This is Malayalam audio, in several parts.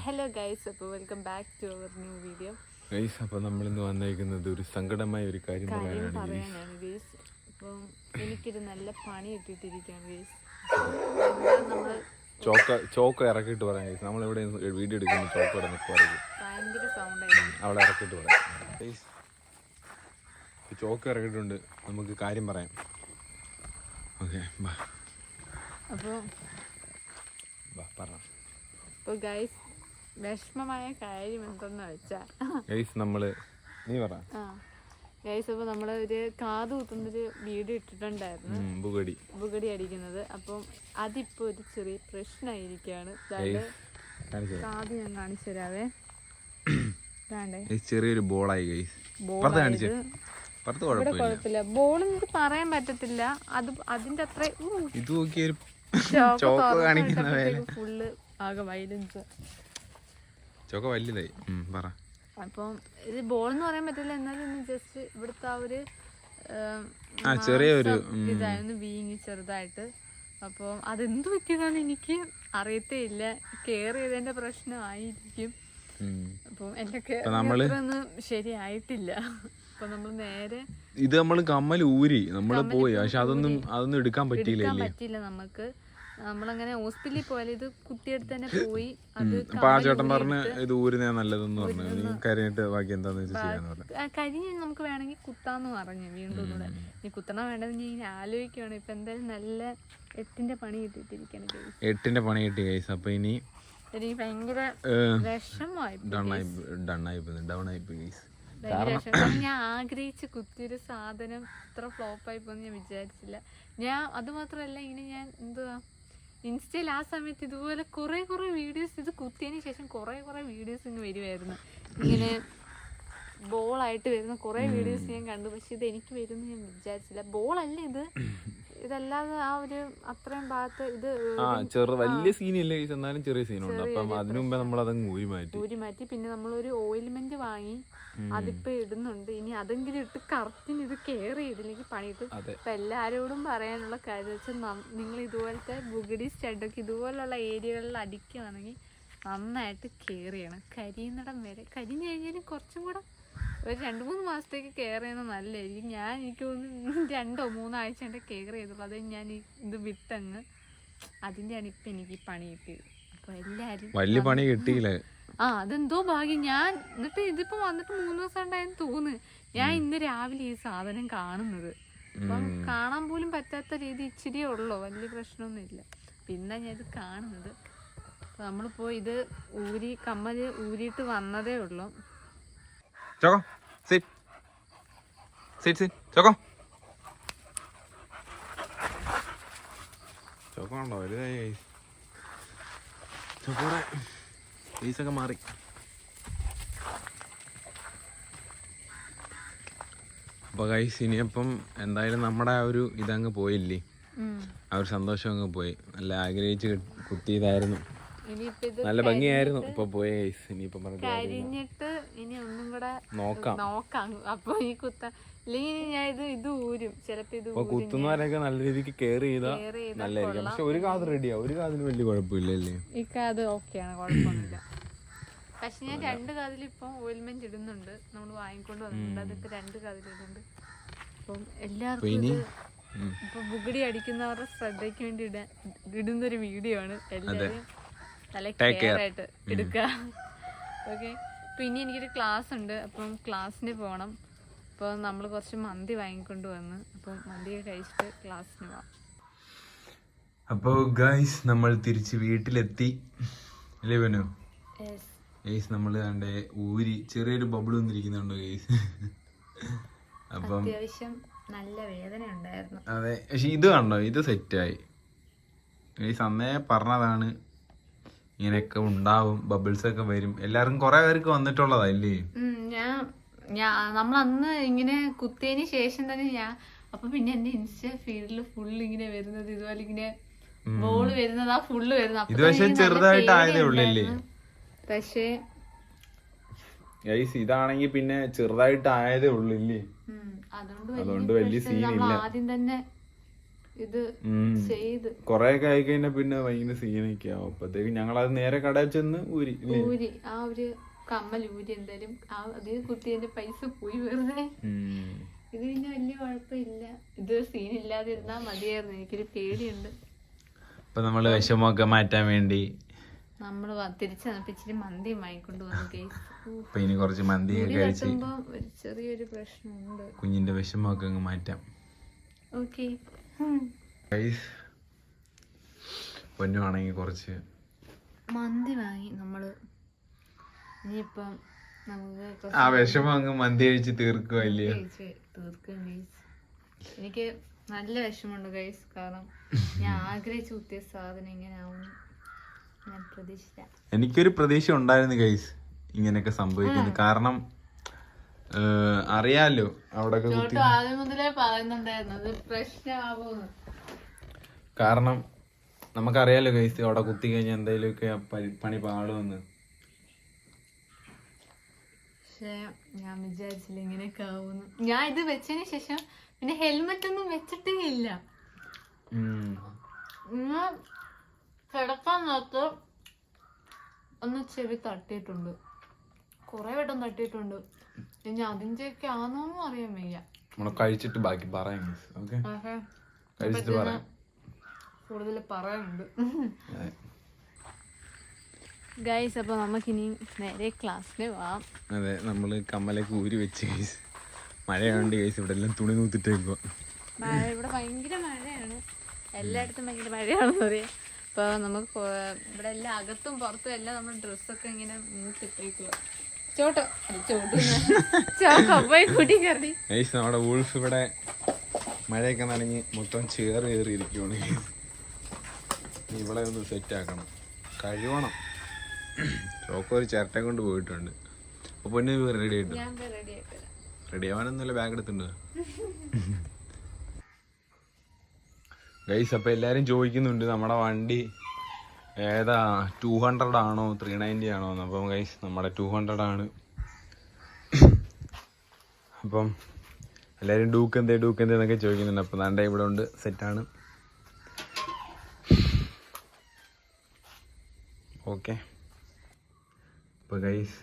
ഹലോ ഗൈസ്, അപ്പോൾ welcome back to our new video. Guys, അപ്പോൾ നമ്മളിന്ന് വന്നിരിക്കുന്നത് ഒരു സങ്കടമായ ഒരു കാര്യം പറയാനാണ് ഗൈസ്. അപ്പം എനിക്കൊരു നല്ല പണി ഇട്ടിട്ടിരിക്കുകയാണ് ഗൈസ്. നമ്മൾ ചോക്ക ഇറക്കിയിട്ട് പറയാം ഗൈസ്. നമ്മളിവിടെ വീഡിയോ എടുക്കുന്നു, ചോക്ക ഇവിടെ നിൽക്കുവാറ് ഭയങ്കര സൗണ്ടായിരുന്നു. അവിടെ ഇറക്കിയിട്ട് പറയാം ഗൈസ്. ചോക്ക ഇറക്കിയിട്ടുണ്ട്, നമുക്ക് കാര്യം പറയാം. ഓക്കെ, അപ്പോൾ ഗൈസ്, വിഷമമായ കാര്യം എന്തെന്ന് വെച്ചാൽ ഗൈസ് നീ പറ ഗൈസ്, അപ്പോൾ നമ്മൾ ഒരു കാത് കുത്തുന്നൊരു വീഡിയോ ഇട്ടിട്ടുണ്ടായിരുന്നു, ബുഗടി അടിക്കുന്നത്. അപ്പം അതിപ്പോൾ ഒരു ചെറിയ പ്രശ്നമായിരിക്കുകയാണ്. കാത് ഞാൻ കാണിച്ചു തരാവേ. ചെറിയൊരു ബോളായി ഗൈസ്. കുഴപ്പമില്ല, ബോൾ നമുക്ക് പറയാൻ പറ്റത്തില്ല. അതിന്റെ അത്ര ഇത് നോക്കിയൊരു ഫുള്ള് ആകെ വയലൻസ്. ചോക്ക വലുതായി പറ. അപ്പം ഇത് ബോൾ എന്ന് പറയാൻ പറ്റില്ല, എന്നാലും ജസ്റ്റ് ഇവിടുത്തെ ആ ഒരു ചെറിയൊരു ഇതായിരുന്നു വീങ്ങി ചെറുതായിട്ട്. അപ്പോൾ അതെന്ത് പറ്റിയതാണെന്ന് എനിക്ക് അറിയത്തേ ഇല്ല. കെയർ ചെയ്തതിന്റെ പ്രശ്നമായിരിക്കും. അപ്പം എന്റെ ഒന്നും ശരിയായിട്ടില്ല. അപ്പൊ നമ്മൾ നേരെ ഇത് നമ്മൾ കമ്മൽ ഊരി നമ്മള് പോയി, പക്ഷെ അതൊന്നും എടുക്കാൻ പറ്റിയില്ല നമുക്ക്. നമ്മളങ്ങനെ ഹോസ്പിറ്റലിൽ പോയാലും ഇത് കുത്തിയെടുത്ത് തന്നെ പോയി. അത് ചേട്ടൻ പറഞ്ഞ് ഇത് ഊരുന്നേ നല്ലതെന്ന് പറഞ്ഞു. കരിഞ്ഞിട്ട് ബാക്കി എന്താന്ന് വെച്ചാൽ കരിഞ്ഞ് നമുക്ക് വേണമെങ്കിൽ കുത്താന്ന് പറഞ്ഞു. വീണ്ടും ഒന്നുകൂടെ നീ കുത്തണ വേണ്ടതെന്ന് ഞാൻ ആലോചിക്കുകയാണ്. ഇപ്പൊ എന്തായാലും നല്ല 8ന്റെ പണി കിട്ടിയിട്ടിരിക്കണം. 8ന്റെ പണി കിട്ടി ഗൈസ്. അപ്പൊ ഇനി എനിക്ക് ഭയങ്കര വിഷമമായി, ഡൗൺ ആയി ഗൈസ്. ഞാൻ ആഗ്രഹിച്ച് കുത്തിയൊരു സാധനം ഇത്ര ഫ്ലോപ്പായി പോന്ന് ഞാൻ വിചാരിച്ചില്ല. ഞാൻ അത് മാത്രമല്ല, ഇങ്ങനെ ഞാൻ എന്തുവാ ഇൻസ്റ്റയിൽ ആ സമയത്ത് ഇതുപോലെ കുറെ വീഡിയോസ്, ഇത് കുത്തിയതിന് ശേഷം കുറെ വീഡിയോസ് ഇങ്ങനെ വരുമായിരുന്നു. ഇങ്ങനെ ബോളായിട്ട് വരുന്ന കുറെ വീഡിയോസ് ഞാൻ കണ്ടു. പക്ഷെ ഇത് എനിക്ക് വരുമെന്ന് ഞാൻ വിചാരിച്ചില്ല. ബോളല്ല ഇത്, ഇതല്ലാതെ ആ ഒരു അത്രയും ഭാഗത്ത് ഇത് വലിയ സീനില്ല, എന്നാലും ചെറിയ സീനുണ്ട്. അപ്പം അതിനു മുമ്പേ നമ്മൾ അതങ്ങ് ഊരി മാറ്റി. പിന്നെ നമ്മളൊരു ഓയിൽമെന്റ് വാങ്ങി, അതിപ്പോ ഇടുന്നുണ്ട്. ഇനി അതെങ്കിലും ഇട്ട് കറക്റ്റിന് ഇത് കെയർ ചെയ്തില്ലെങ്കിൽ പണിയിട്ട്. അപ്പൊ എല്ലാരോടും പറയാനുള്ള കാര്യം വെച്ചാൽ, നിങ്ങൾ ഇതുപോലത്തെ ബുഗഡി സ്റ്റഡൊക്കെ ഇതുപോലുള്ള ഏരിയകളിൽ അടിക്കുകയാണെങ്കിൽ നന്നായിട്ട് കെയർ ചെയ്യണം. കരിയുന്നിടം വരെ. കരിഞ്ഞു കഴിഞ്ഞാലും കുറച്ചും കൂടെ ഒരു 2-3 മാസത്തേക്ക് കെയർ ചെയ്യുന്നത് നല്ലതായിരിക്കും. എനിക്ക് തോന്നുന്നു 2-3 ആഴ്ച എൻ്റെ കെയർ ചെയ്തുള്ളൂ. അത് ഞാൻ ഇത് വിട്ടങ്ങ് അതിൻ്റെയാണ് ഇപ്പം എനിക്ക് പണി കിട്ടിയത്. അപ്പോൾ എല്ലാവരും വലിയ പണി കിട്ടിയില്ല. അതെന്തോ ഭാഗ്യം. ഞാൻ എന്നിട്ട് ഇതിപ്പോൾ വന്നിട്ട് 3 ദിവസം ഉണ്ടായെന്ന് തോന്നുന്നു. ഞാൻ ഇന്ന് രാവിലെ ഈ സാധനം കാണുന്നത്. അപ്പം കാണാൻ പോലും പറ്റാത്ത രീതി ഇച്ചിരിയേ ഉള്ളൂ, വലിയ പ്രശ്നമൊന്നുമില്ല. പിന്നെ ഞാൻ ഇത് കാണുന്നത്. നമ്മളിപ്പോൾ ഇത് കമ്മൽ ഊരിയിട്ട് വന്നതേ ഉള്ളൂ. ചോക്കോ സിറ്റ് ചോക്കോ ഉണ്ടോ വലുതായി ചോക്കോടെ പീസൊക്കെ മാറി. അപ്പോൾ ഗൈസ്, ഇനിയപ്പം എന്തായാലും നമ്മുടെ ആ ഒരു ഇതങ്ങ് പോയില്ലേ, ആ ഒരു സന്തോഷം അങ്ങ് പോയി. നല്ല ആഗ്രഹിച്ച് കുത്തിയതായിരുന്നു, നല്ല ഭംഗിയായിരുന്നു. ഇപ്പൊ പോയ ഗൈസ്. ഇനിയിപ്പം കരിഞ്ഞിട്ട് ഇനി ഒന്നും കൂടെ നോക്കാം. അപ്പൊ ഈ ഇല്ലെങ്കിൽ ഞാൻ ഇത് ഊരും. ചിലപ്പോ കുത്തുന്നവരൊക്കെ നല്ല രീതിക്ക് കെയർ ചെയ്താൽ നല്ലതായിരിക്കും. പക്ഷെ ഒരു കാത് റെഡിയാ, ഒരു കാതിന് വലിയ കുഴപ്പമില്ലല്ലേ. ഈ കാത് ഓക്കെയാണ്, കുഴപ്പമൊന്നുമില്ല. പക്ഷെ ഞാൻ 2 കാതിൽ ഇപ്പൊ ഓയിൽമെന്റ് ഇടുന്നുണ്ട്. നമ്മൾ വാങ്ങിക്കൊണ്ട് വന്നിട്ടുണ്ട്. അതൊക്കെ 2 കാതിലിടുന്നുണ്ട്. അപ്പം എല്ലാവർക്കും ഇപ്പൊ ബുഗടി അടിക്കുന്നവരുടെ ശ്രദ്ധയ്ക്ക് വേണ്ടി ഇടുന്നൊരു വീഡിയോ ആണ്. എല്ലാവരും നല്ല കെയർ ആയിട്ട് എടുക്കുക. ഓക്കെ, അപ്പൊ ഇനി എനിക്കൊരു ക്ലാസ് ഉണ്ട്. അപ്പം ക്ലാസ്സിന് പോകണം. അപ്പോൾ നമ്മൾ കുറച്ച് മന്തി വാങ്ങിക്കൊണ്ട് വന്ന്, അപ്പം മന്തിയൊക്കെ കഴിച്ചിട്ട് ക്ലാസ്സിന് പോകാം. അപ്പോൾ ഗൈസ്, നമ്മൾ തിരിച്ച് വീട്ടിലെത്തി അല്ലേ ബനു? ഗൈസ്, നമ്മൾ കണ്ടേ ഊരി ചെറിയൊരു ബബിൾ വന്നിരിക്കുന്നുണ്ടോ ഗൈസ്? അപ്പം അത്യാവശ്യം നല്ല വേദന ഉണ്ടായിരുന്നു. അതെ, പക്ഷെ ഇത് കണ്ടോ, ഇത് സെറ്റായി ഗൈസ്. അന്നേ പറഞ്ഞതാണ് ഇങ്ങനെയൊക്കെ ഉണ്ടാവും, ബബിൾസ് ഒക്കെ വരും. എല്ലാവർക്കും കുറെ പേർക്ക് വന്നിട്ടുള്ളതല്ലേ. നമ്മളന്ന് ഇങ്ങനെ കുത്തിയതിന് ശേഷം തന്നെ അപ്പൊ പിന്നെ എന്റെ ഇൻസ്റ്റ ഫീൽഡിൽ ഫുള്ള് ഇങ്ങനെ വരുന്നത് ഇതുപോലെ ഇങ്ങനെ ബോള് വരുന്നത്, ആ ഫുള്ള് വരുന്നത്. ഇത് പക്ഷെ ചെറുതായിട്ട് ആയതേ ഉള്ളല്ലേ. പക്ഷേ ഇതാണെങ്കി പിന്നെ ചെറുതായിട്ട് ആയതേ ഉള്ളില്ലേ, അതുകൊണ്ട് വലിയ സീനില്ല. ആദ്യം തന്നെ ഇത് ചെയ്ത് കൊറേ ഒക്കെ ആയി കഴിഞ്ഞാൽ പിന്നെ ഭയങ്കര സീനൊക്കെ ആവും. അപ്പത്തേക്ക് ഞങ്ങളത് നേരെ കടയിൽ ചെന്ന് ഊരി ആ ഒരു കമ്മൽ ഊരി എന്തായാലും അതിന് കുത്തിയതിന്റെ പൈസ പോയി വെറുതെ. ഇത് പിന്നെ വലിയ കുഴപ്പമില്ല, ഇത് സീനില്ലാതിരുന്നാ മതിയായിരുന്നു. എനിക്കൊരു പേടിയുണ്ട്. ഇപ്പൊ നമ്മള് വിഷമമൊക്കെ മാറ്റാൻ വേണ്ടി നമ്മള് തിരിച്ചു ഇച്ചിരി മന്തി വാങ്ങിക്കൊണ്ട് വന്നു കേസ്. അപ്പൊ ഇനി കുറച്ച് മന്തി കഴിച്ച് ഒരു ചെറിയൊരു പ്രശ്നമുണ്ട്. കുഞ്ഞിന്റെ വിഷമമൊക്കെ അങ്ങ് മാറ്റാം. ഓക്കെ പൊന്നുവാണെങ്കിൽ കുറച്ച് മന്തി വാങ്ങി നമ്മള്. ഇനിയിപ്പം നമുക്ക് ആ വിഷമം അങ്ങ് മന്തി കഴിച്ച് തീർക്കുമല്ലേ? തീർക്കും ഗൈസ്. എനിക്ക് നല്ല വിഷമമുണ്ട് ഗൈസ്. കാരണം ഞാൻ ആഗ്രഹിച്ചു കുത്തിയ സാധനം ഇങ്ങനെ ആവും ഞാൻ പ്രതീക്ഷിച്ച. എനിക്കൊരു പ്രതീക്ഷ ഉണ്ടായിരുന്നു ഗൈസ് ഇങ്ങനെയൊക്കെ സംഭവിക്കുന്നു. കാരണം അറിയാലോ അവിടെ ആദ്യം മുതലേ പറയുന്നുണ്ടായിരുന്നു അത് പ്രശ്നമാവുമെന്ന്. കാരണം നമുക്കറിയാലോ ഗൈസ് അവിടെ കുത്തി കഴിഞ്ഞാൽ എന്തെങ്കിലുമൊക്കെ പണി പാളുമെന്ന്. പക്ഷെ ഞാൻ വിചാരിച്ചില്ല ഇങ്ങനെയൊക്കെ ആവുമെന്ന്. ഞാൻ ഇത് വെച്ചതിന് ശേഷം പിന്നെ ഹെൽമെറ്റ് ഒന്നും വെച്ചിട്ടേ ഇല്ല. കിടക്കാൻ നേരത്ത് ഒന്ന് ചെവി തട്ടിയിട്ടുണ്ട്, കൊറേ വട്ടം തട്ടിയിട്ടുണ്ട്. ഇനി അതിന്റെയൊക്കെ ആണോന്നും അറിയാൻ വയ്യ. കഴിച്ചിട്ട് ബാക്കി പറയാം. കൂടുതൽ പറയാനുണ്ട് ഗൈസ്. അപ്പൊ നമുക്കിനി നേരെ ക്ലാസ്സിന് പോവാം. അതെ, നമ്മള് കമ്മലേക്ക് ഊരി വെച്ച് ഗൈസ്. മഴയാണ്ട് ഗൈസ് ഇവിടെ എല്ലാം തുണി നൂത്തിട്ടേക്കുവാ. മഴ ഇവിടെ ഭയങ്കര മഴയാണ്, എല്ലായിടത്തും ഭയങ്കര മഴയാണെന്ന് പറയാം. അപ്പൊ നമുക്ക് ഇവിടെ എല്ലാം അകത്തും പുറത്തും എല്ലാം നമ്മുടെ ഡ്രസ്സൊക്കെ ഇങ്ങനെ മൂത്തിട്ടേക്കുക. നമ്മുടെ വൂൾഫ് ഇവിടെ മഴയൊക്കെ നനഞ്ഞ് മൊത്തം ചേറിയിരിക്കുവാണ്. ഇവിടെ ഒന്ന് സെറ്റ് ആക്കണം, കഴിവണം. ചോക്ക ഒരു ചിരട്ട കൊണ്ട് പോയിട്ടുണ്ട്. അപ്പൊ പൊന്നു റെഡി ആയിട്ട് റെഡി ആവാനൊന്നുമല്ല, ബാഗ് എടുത്തിട്ടുണ്ട് ഗൈസ്. അപ്പൊ എല്ലാരും ചോദിക്കുന്നുണ്ട് നമ്മുടെ വണ്ടി ഏതാ, 200 ആണോ 390 ആണോ എന്ന്. അപ്പം ഗൈസ് നമ്മുടെ 200 ആണ്. അപ്പം എല്ലാവരും ഡൂക്ക് എന്നൊക്കെ ചോദിക്കുന്നുണ്ട്. അപ്പം നാണ്ട ഇവിടെ ഉണ്ട്, സെറ്റാണ്. ഓക്കെ, അപ്പോൾ ഗൈസ്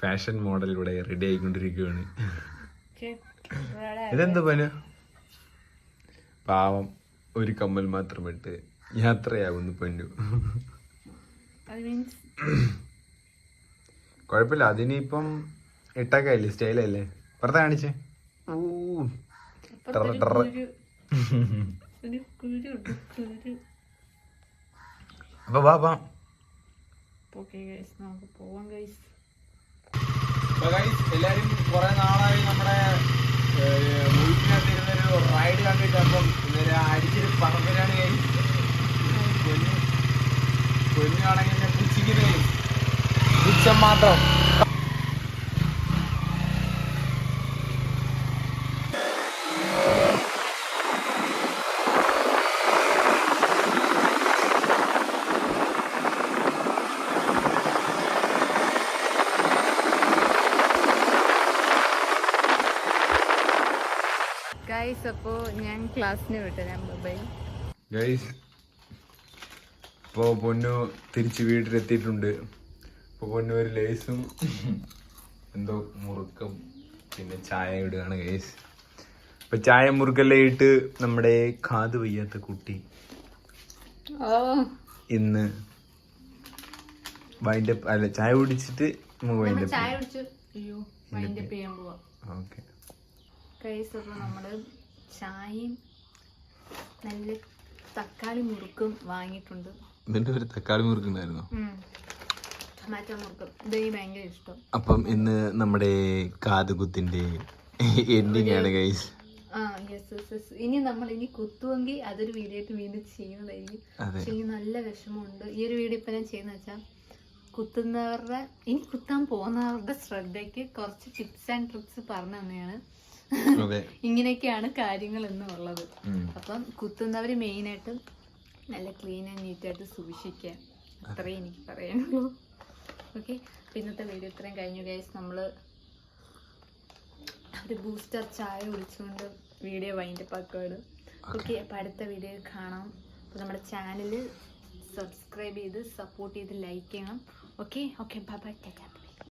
ഫാഷൻ മോഡൽ ഇവിടെ റെഡി ആയിക്കൊണ്ടിരിക്കുകയാണ്. ഇതെന്താ പന പാവം, ഒരു കമ്മൽ മാത്രം ഇട്ട് യാത്രയാവുന്നു പൊന്നു. കുഴപ്പമില്ല, അതിനിപ്പം ഇട്ടൊക്കെയല്ലേ, സ്റ്റൈലല്ലേ. പുറത്തെ കാണിച്ചേ. അപ്പൊ വാ. എല്ലാരും കുറെ നാളായി നമ്മുടെ വീട്ടിനകത്തിരുന്നൊരു റൈഡ് കണ്ടിട്ട് അപ്പം അടിച്ചൊരു പറമ്പരാണ് പൊന്നാണെങ്കിൽ പുച്ചിക്കുന്നേ പുച്ഛം മാത്രം. ഗൈസ് അപ്പോ ഞാൻ ക്ലാസ്സിന് വിട്ടു, ഞാൻ മൊബൈൽ. ഗൈസ് ഇപ്പോൾ പൊന്നു തിരിച്ച് വീട്ടിലെത്തിയിട്ടുണ്ട്. ഇപ്പോൾ പൊന്നു ഒരു ലേസും എന്തോ മുറുക്കും പിന്നെ ചായ ഇടുകയാണ് ഗൈസ്. ഇപ്പൊ ചായ മുറുക്കെല്ലാം ഇട്ട് നമ്മുടെ കാത് വയ്യാത്ത കുട്ടി ഇന്ന് വൈൻഡപ്പ് അല്ല ചായ കുടിച്ചിട്ട് ഓക്കെ ഗൈസ്. അപ്പൊ നമ്മള് ചായയും നല്ല തക്കാളി മുറുക്കും വാങ്ങിയിട്ടുണ്ട്. ഇതിന്റെ ഒരു തക്കാളി മുറുക്കുണ്ടായിരുന്നോ? ടൊമാറ്റോ മുറുക്കും, ഇത് ഭയങ്കര ഇഷ്ടം. അപ്പം ഇന്ന് നമ്മുടെ കാതുകുത്തിന്റെ എൻഡിങ് ആണ് ഗൈസ്. ഇനി നമ്മൾ കുത്തുവെങ്കിൽ അതൊരു വീഡിയോ ആയിട്ട് വീണ്ടും ചെയ്യുന്നതായിരിക്കും. പക്ഷെ എനിക്ക് നല്ല വിഷമമുണ്ട്. ഈ ഒരു വീഡിയോ ഇപ്പൊ ഞാൻ ചെയ്യുന്ന വെച്ചാൽ കുത്തുന്നവരുടെ കുത്താൻ പോകുന്നവരുടെ ശ്രദ്ധയ്ക്ക് കുറച്ച് ടിപ്സ് ആൻഡ് ട്രിക്സ് പറഞ്ഞു തന്നെയാണ്. ഇങ്ങനെയൊക്കെയാണ് കാര്യങ്ങൾ എന്നുള്ളത്. അപ്പം കുത്തുന്നവര് മെയിനായിട്ട് നല്ല ക്ലീൻ ആൻഡ് നീറ്റായിട്ട് സൂക്ഷിക്കുക, അത്രേ എനിക്ക് പറയാനുള്ളൂ. ഓക്കെ, ഇന്നത്തെ വീഡിയോ ഇത്രയും കഴിഞ്ഞു ഗൈസ്. നമ്മള് ഒരു ബൂസ്റ്റർ ചായ കുടിച്ചുകൊണ്ട് വീഡിയോ വൈൻഡപ്പ് ആക്കുവാണ്. ഓക്കെ, അപ്പോൾ അടുത്ത വീഡിയോ കാണാം. അപ്പോൾ നമ്മുടെ ചാനൽ സബ്സ്ക്രൈബ് ചെയ്ത് സപ്പോർട്ട് ചെയ്ത് ലൈക്ക് ചെയ്യണം. Okay, bye bye.